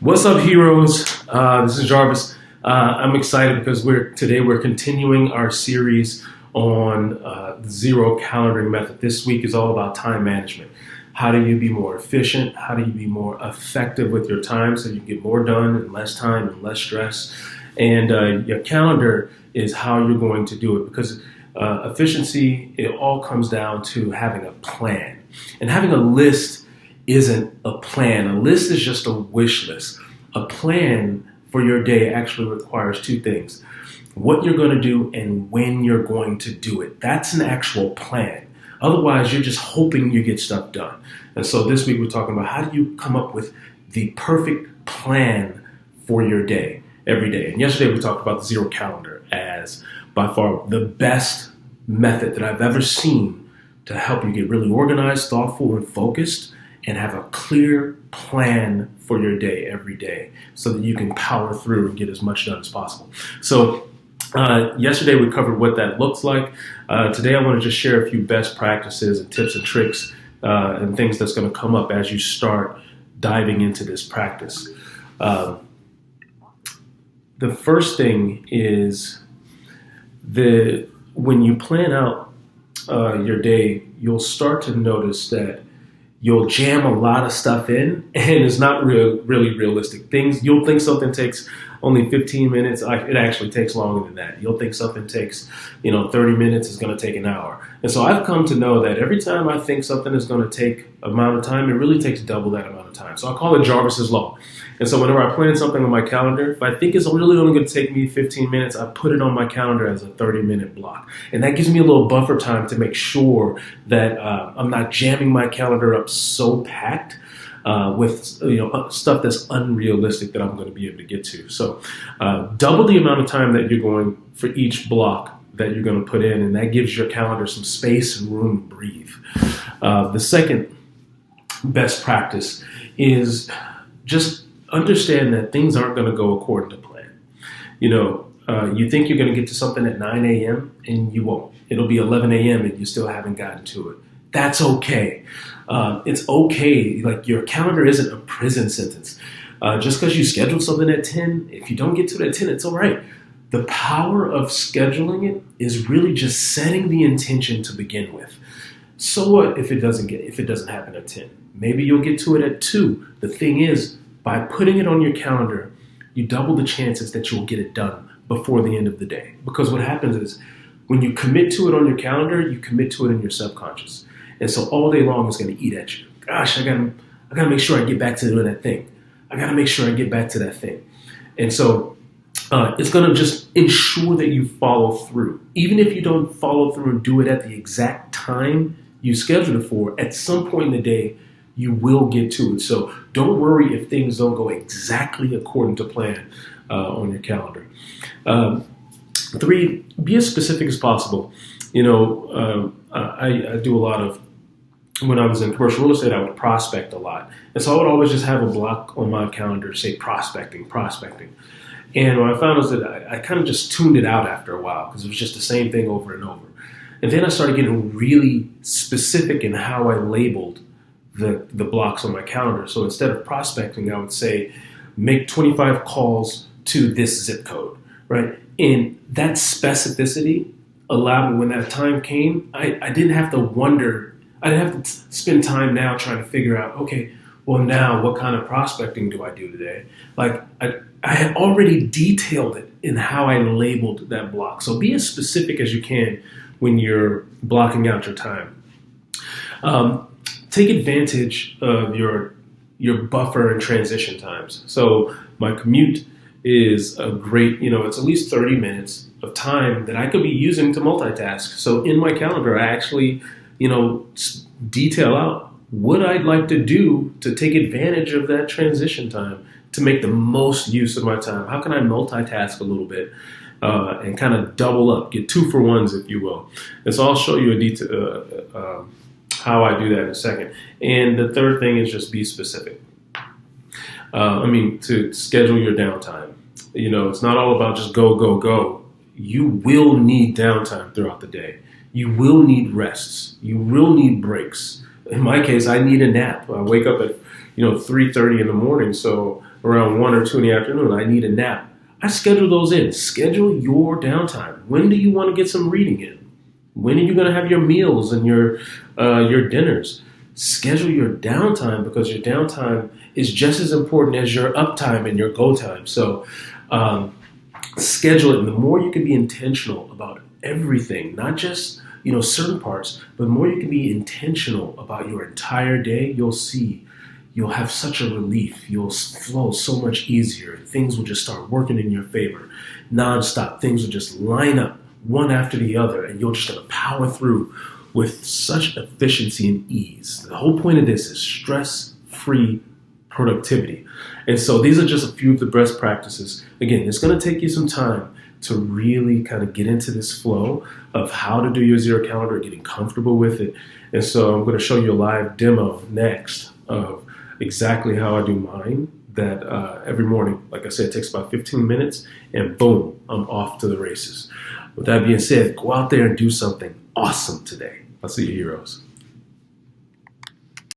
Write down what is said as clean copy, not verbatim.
What's up, heroes? This is Jarvis. I'm excited because today we're continuing our series on the zero calendaring method. This week is all about time management. How do you be more efficient? How do you be more effective with your time so you can get more done in less time and less stress? And your calendar is how you're going to do it, because efficiency, it all comes down to having a plan. And having a list isn't a plan. A list is just a wish list. A plan for your day actually requires two things: what you're going to do and when you're going to do it. That's an actual plan. Otherwise, you're just hoping you get stuff done. And so this week we're talking about how do you come up with the perfect plan for your day every day. And yesterday we talked about the zero calendar as by far the best method that I've ever seen to help you get really organized, thoughtful, and focused, and have a clear plan for your day every day so that you can power through and get as much done as possible. So yesterday we covered what that looks like. Today I want to just share a few best practices and tips and tricks and things that's going to come up as you start diving into this practice. The first thing is when you plan out your day, you'll start to notice that you'll jam a lot of stuff in, and it's not really realistic. You'll think something takes only 15 minutes. It actually takes longer than that. You'll think something takes, 30 minutes is going to take an hour. And so I've come to know that every time I think something is going to take amount of time, it really takes double that amount of time. So I call it Jarvis's Law. And so whenever I plan something on my calendar, if I think it's really only going to take me 15 minutes, I put it on my calendar as a 30-minute block. And that gives me a little buffer time to make sure that I'm not jamming my calendar up so packed with stuff that's unrealistic that I'm going to be able to get to. So double the amount of time that you're going for each block that you're going to put in, and that gives your calendar some space and room to breathe. The second best practice is just understand that things aren't going to go according to plan. You think you're going to get to something at 9 a.m. and you won't. It'll be 11 a.m. and you still haven't gotten to it. That's okay. It's okay. Like, your calendar isn't a prison sentence. Just because you scheduled something at 10, if you don't get to it at 10, it's all right. The power of scheduling it is really just setting the intention to begin with. So what if it doesn't happen at 10? Maybe you'll get to it at 2. The thing is, by putting it on your calendar, you double the chances that you'll get it done before the end of the day. Because what happens is, when you commit to it on your calendar, you commit to it in your subconscious. And so all day long it's going to eat at you. Gosh, I gotta make sure I get back to doing that thing. I gotta make sure I get back to that thing. And so it's going to just ensure that you follow through. Even if you don't follow through and do it at the exact time you scheduled it for, at some point in the day, you will get to it. So don't worry if things don't go exactly according to plan on your calendar. 3, be as specific as possible. I do a lot of, when I was in commercial real estate, I would prospect a lot. And so I would always just have a block on my calendar, say prospecting. And what I found is that I kind of just tuned it out after a while, because it was just the same thing over and over. And then I started getting really specific in how I labeled the blocks on my calendar. So instead of prospecting, I would say, make 25 calls to this zip code, right? And that specificity allowed me, when that time came, I didn't have to wonder. I didn't have to spend time now trying to figure out, okay, well, now what kind of prospecting do I do today? Like, I had already detailed it in how I labeled that block. So be as specific as you can when you're blocking out your time. Take advantage of your buffer and transition times. So my commute is a great, it's at least 30 minutes of time that I could be using to multitask. So in my calendar, I actually, detail out what I'd like to do to take advantage of that transition time to make the most use of my time. How can I multitask a little bit and kind of double up, get 2 for 1s, if you will. And so I'll show you how I do that in a second. And the third thing is just be specific. To schedule your downtime. It's not all about just go, go, go. You will need downtime throughout the day. You will need rests. You will need breaks. In my case, I need a nap. I wake up at 3:30 in the morning, so around 1 or 2 in the afternoon, I need a nap. I schedule those in. Schedule your downtime. When do you want to get some reading in? When are you going to have your meals and your dinners? Schedule your downtime, because your downtime is just as important as your uptime and your go time. So um, schedule it. And the more you can be intentional about everything, not just certain parts, but the more you can be intentional about your entire day, you'll see you'll have such a relief. You'll flow so much easier. Things will just start working in your favor nonstop. Things will just line up one after the other, and you're just going to power through with such efficiency and ease. The whole point of this is stress free productivity. And so these are just a few of the best practices. Again, it's going to take you some time to really kind of get into this flow of how to do your zero calendar, getting comfortable with it. And so I'm going to show you a live demo next of exactly how I do mine. That every morning, like I said, it takes about 15 minutes, and boom, I'm off to the races. With that being said, go out there and do something awesome today. I'll see you, heroes.